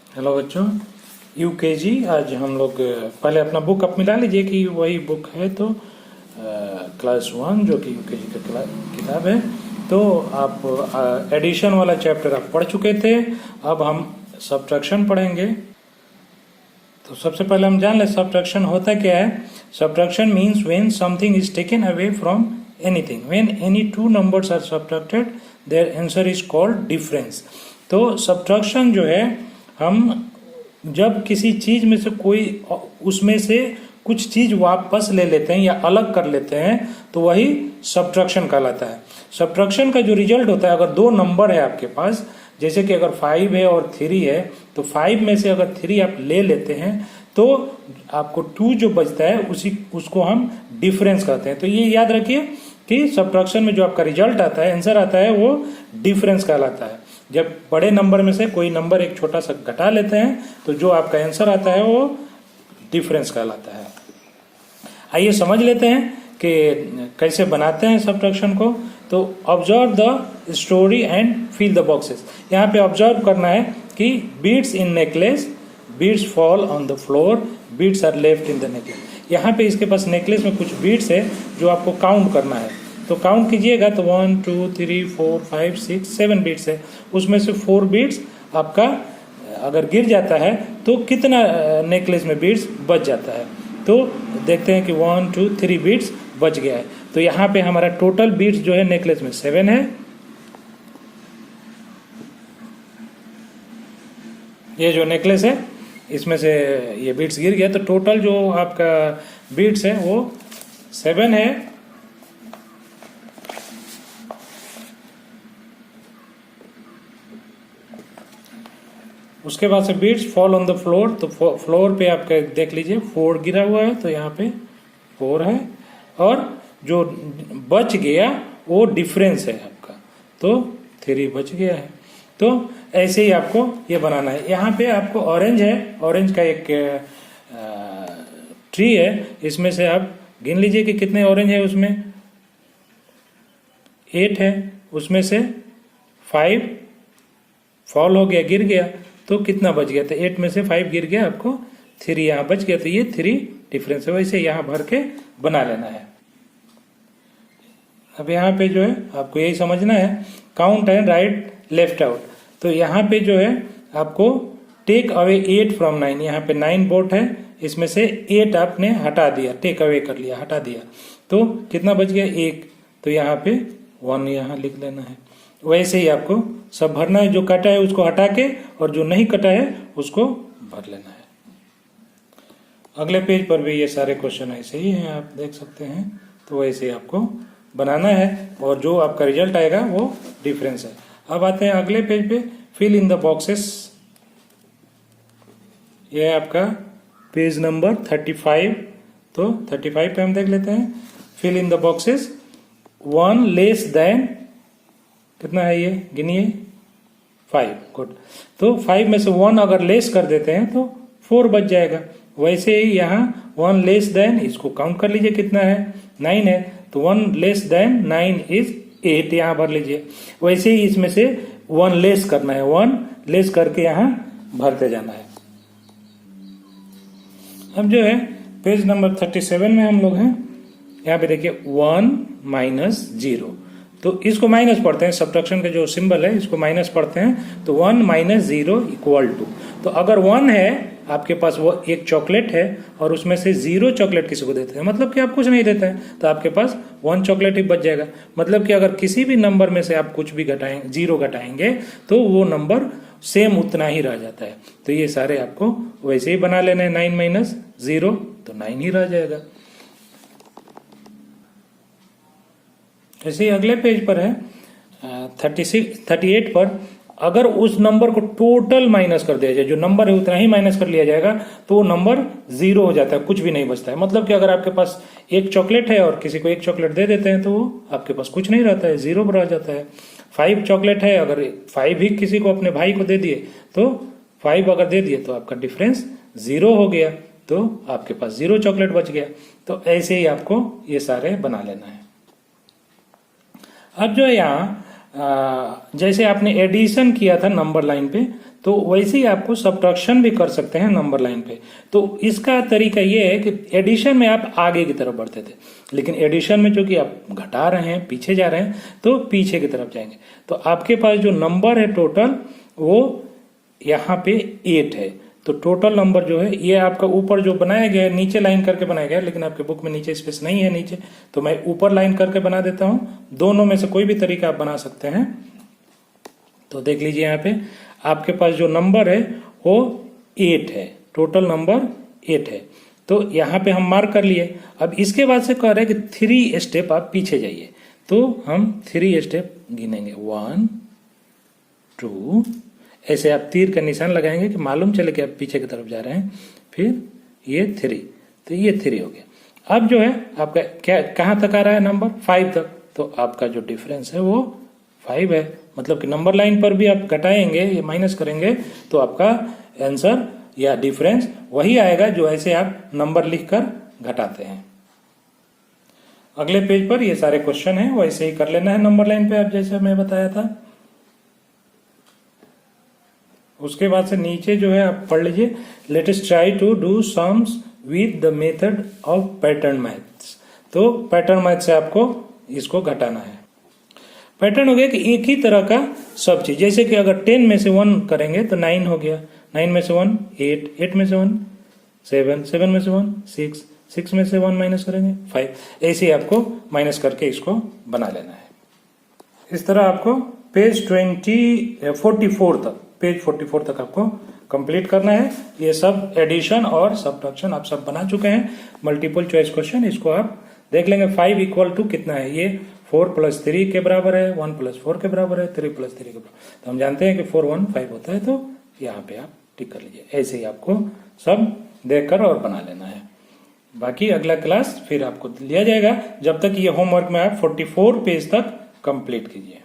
Hello बच्चों, UKG. आज हम लोग पहले अपना बुक आप मिला लीजिए कि वही बुक है। तो क्लास 1 जो कि यूकेजी का किताब है, तो आप एडिशन वाला चैप्टर आप पढ़ चुके थे। अब हम सब्ट्रैक्शन पढ़ेंगे। तो सबसे पहले हम जान लें सब्ट्रैक्शन होता क्या है। Subtraction means when something is taken away from anything. When any two numbers are subtracted their answer is called difference. तो सब्ट्रैक्शन जो है, हम जब किसी चीज में से कोई उसमें से कुछ चीज वापस ले लेते हैं या अलग कर लेते हैं तो वही सब्ट्रैक्शन कहलाता है। सब्ट्रैक्शन का जो रिजल्ट होता है, अगर दो नंबर है आपके पास, जैसे कि अगर 5 है और 3 है, तो 5 में से अगर 3 आप ले लेते हैं तो आपको 2 जो बचता है उसको हम डिफरेंस कहते हैं। तो ये याद रखिए कि सब्ट्रैक्शन में जो आपका रिजल्ट आता है, आंसर आता है, वो डिफरेंस कहलाता है। जब बड़े नंबर में से कोई नंबर एक छोटा सा घटा लेते हैं तो जो आपका आंसर आता है वो डिफरेंस कहलाता है। आइए समझ लेते हैं कि कैसे बनाते हैं सब्ट्रैक्शन को। तो observe the story and fill the boxes. यहाँ पे ऑब्जर्व करना है कि beads in necklace, beads fall on the floor, beads are left in the necklace. यहाँ पे इसके पास नेकलेस में कुछ बीड्स है जो आपको काउंट करना है। तो काउंट कीजिएगा तो 1 2 3 4 5 6 7 बीट्स है। उसमें से 4 बीट्स आपका अगर गिर जाता है तो कितना नेकलेस में बीट्स बच जाता है। तो देखते हैं कि 1 2 3 बीट्स बच गया है। तो यहाँ पे हमारा टोटल बीट्स जो है नेकलेस में 7 है। ये जो नेकलेस है इसमें से ये बीट्स गिर गया, तो टोटल जो आपका बीट्स है वो 7 है। उसके बाद से beads fall on the floor, तो फ्लोर पे आपका देख लीजिए 4 गिरा हुआ है, तो यहाँ पे 4 है। और जो बच गया वो डिफरेंस है आपका, तो 3 बच गया है। तो ऐसे ही आपको ये बनाना है। यहाँ पे आपको ऑरेंज है, ऑरेंज का एक ट्री है। इसमें से आप गिन लीजिए कि कितने ऑरेंज है। उसमें 8 है, उसमें से 5 फॉल हो गया, गिर गया, तो कितना बच गया। तो 8 में से 5 गिर गया, आपको 3 यहाँ बच गया। तो ये 3 डिफरेंस है। वैसे यहाँ भर के बना लेना है। अब यहाँ पे जो है आपको यही समझना है, count and right left out. तो यहाँ पे जो है आपको टेक अवे 8 फ्रॉम 9। यहाँ पे 9 बोट है, इसमें से 8 आपने हटा दिया, टेक अवे कर लिया, हटा दिया, तो कितना बच गया 1। तो यहाँ पे 1 यहाँ लिख लेना है। वैसे ही आपको सब भरना है। जो कटा है उसको हटा के और जो नहीं कटा है उसको भर लेना है। अगले पेज पर भी ये सारे क्वेश्चन ऐसे ही हैं, आप देख सकते हैं। तो वैसे ही आपको बनाना है और जो आपका रिजल्ट आएगा वो डिफरेंस है। अब आते हैं अगले पेज पे, फिल इन द बॉक्सेस। ये है आपका पेज नंबर 35। तो 35 पे हम देख लेते हैं, fill in the boxes. 1 less than कितना है, ये गिनिए, 5। गुड। तो 5 में से 1 अगर लेस कर देते हैं तो 4 बच जाएगा। वैसे ही यहाँ 1 लेस देन, इसको काउंट कर लीजिए कितना है, 9 है, तो 1 लेस देन 9 इज 8, यहाँ भर लीजिए। वैसे ही इसमें से 1 लेस करना है, 1 लेस करके यहाँ भरते जाना है। अब जो है पेज नंबर 37 में हम लोग हैं। यहाँ पे देखिए 1 माइनस 0, तो इसको माइनस पढ़ते हैं। सब्ट्रैक्शन का जो सिंबल है इसको माइनस पढ़ते हैं। तो 1 माइनस 0 इक्वल टू, तो अगर 1 है आपके पास, वो एक चॉकलेट है और उसमें से 0 चॉकलेट किसी को देते हैं, मतलब कि आप कुछ नहीं देते हैं, तो आपके पास 1 चॉकलेट ही बच जाएगा। मतलब कि अगर किसी भी नंबर में से आप कुछ भी घटाएंगे, 0 घटाएंगे, तो वो नंबर सेम उतना ही रह जाता है। तो ये सारे आपको वैसे ही बना लेना है। 9 माइनस 0 तो 9 ही रह जाएगा। ऐसे ही अगले पेज पर है 38 पर, अगर उस नंबर को टोटल माइनस कर दिया जाए, जो नंबर है उतना ही माइनस कर लिया जाएगा, तो वो नंबर 0 हो जाता है, कुछ भी नहीं बचता है। मतलब कि अगर आपके पास एक चॉकलेट है और किसी को एक चॉकलेट दे देते हैं तो वो आपके पास कुछ नहीं रहता है, 0 रह जाता है। 5 चॉकलेट है, अगर 5 ही किसी को अपने भाई को दे दिए, तो 5 अगर दे दिए तो आपका डिफरेंस 0 हो गया, तो आपके पास 0 चॉकलेट बच गया। तो ऐसे ही आपको ये सारे बना लेना है। अब जो है यहाँ जैसे आपने एडिशन किया था नंबर लाइन पे, तो वैसे ही आपको सब्ट्रैक्शन भी कर सकते हैं नंबर लाइन पे। तो इसका तरीका ये है कि एडिशन में आप आगे की तरफ बढ़ते थे, लेकिन एडिशन में जो कि आप घटा रहे हैं, पीछे जा रहे हैं, तो पीछे की तरफ जाएंगे। तो आपके पास जो नंबर है टोटल वो यहाँ पे 8 है। तो टोटल नंबर जो है ये आपका ऊपर जो बनाया गया है, नीचे लाइन करके बनाया गया है, लेकिन आपके बुक में नीचे स्पेस नहीं है नीचे, तो मैं ऊपर लाइन करके बना देता हूं। दोनों में से कोई भी तरीका आप बना सकते हैं। तो देख लीजिए यहाँ पे आपके पास जो नंबर है वो 8 है, टोटल नंबर 8 है। तो यहाँ पे हम मार्क कर लिए। अब इसके बाद से कह रहे हैं कि 3 स्टेप आप पीछे जाइए, तो हम 3 स्टेप गिनेंगे। 1 2, ऐसे आप तीर का निशान लगाएंगे कि मालूम चले कि आप पीछे की तरफ जा रहे हैं। फिर ये 3, तो ये 3 हो गया। अब जो है आपका क्या कहाँ तक आ रहा है नंबर? 5 तक। तो आपका जो डिफरेंस है वो 5 है। मतलब कि नंबर लाइन पर भी आप घटाएंगे या माइनस करेंगे तो आपका आंसर या डिफरेंस वही आएगा जो ऐसे आप नंबर लिखकर घटाते हैं। अगले पेज पर ये सारे क्वेश्चन हैं, वैसे ही कर लेना है नंबर लाइन पे आप, जैसे मैं बताया था। उसके बाद से नीचे जो है आप पढ़ लीजिए, let us try to do sums with the method of pattern maths. तो पैटर्न मैथ से आपको इसको घटाना है। पैटर्न हो गया कि एक ही तरह का सब चीज, जैसे कि अगर 10 में से 1 करेंगे तो 9 हो गया, 9 में से 1 8, 8 में से 1 7, 7 में से 1 6, 6 में से 1 माइनस करेंगे 5। ऐसे ही आपको माइनस करके इसको बना लेना है। इस तरह आपको पेज 44 तक आपको कंप्लीट करना है। ये सब एडिशन और सब्ट्रैक्शन आप सब बना चुके हैं। मल्टीपल चॉइस क्वेश्चन इसको आप देख लेंगे। 5 इक्वल टू कितना है? ये 4 + 3 के बराबर है, 1 + 4 के बराबर है, 3 + 3 के बराबर। तो हम जानते हैं कि 4 1 5 होता है, तो यहाँ पे आप टिक कर लीजिए। ऐसे ही आपको सब देखकर और बना लेना है। बाकी अगला क्लास फिर आपको लिया जाएगा, जब तक ये होमवर्क में आप 44 पेज तक कंप्लीट कीजिए।